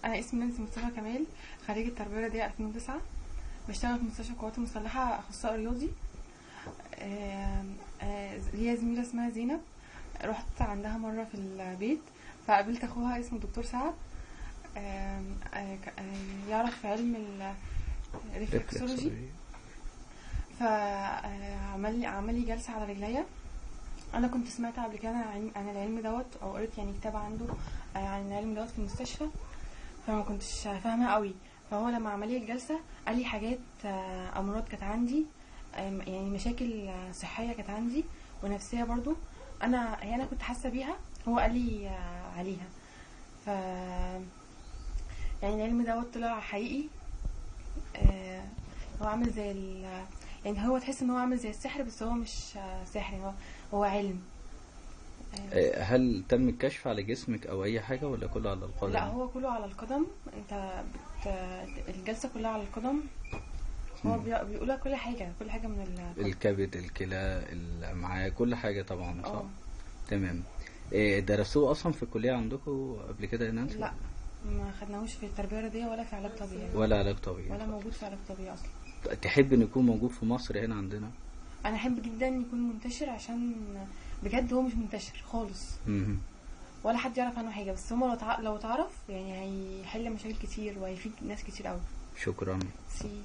انا اسمي نانسي مصطفى كمال، خريجة تربية رياضية 2009. بشتغل في مستشفى القوات المسلحة اخصائي رياضي. ليا زميلة اسمها زينب، رحت عندها مرة في البيت فقابلت اخوها اسمه دكتور سعد. يعرف علم الريفلكسولوجي. عمل لي جلسة على رجليا. انا كنت سمعت قبل كده عن العلم دوت، او قريت يعني كتاب عنده عن العلم دوت في المستشفى، فما كنتش فاهمه قوي. فهو لما عمل لي الجلسه قال لي حاجات، امراض كانت عندي، يعني مشاكل صحيه كانت عندي ونفسيه برضو. انا كنت حاسه بيها، هو قال لي عليها. ف يعني العلم دوت طلع حقيقي. هو عامل زي يعني هو تحس ان هو عامل زي السحر، بس هو مش سحر، هو علم. هل تم الكشف على جسمك او اي حاجة ولا كله على القدم؟ لا، هو كله على القدم. انت الجلسة كلها على القدم. هو بيقولها كل حاجة من الكبد، الكلى، الامعاء، كل حاجة طبعا، صح؟ اه. تمام. درسوه اصلا في الكلية عندكم قبل كده يا نانسي؟ لا، ما خدناهوش في التربية الرياضية ولا في علاج طبيعي، ولا علاج طبيعي، ولا صح. موجود في علاج طبيعي اصلا. تحب ان يكون موجود في مصر هنا عندنا؟ انا احب جدا يكون منتشر، عشان بجد هو مش منتشر خالص، ولا حد يعرف عنه حاجة. بس هما لو اتعرف يعني هيحل مشاكل كتير وهيفيد ناس كتير قوي. شكرا. سي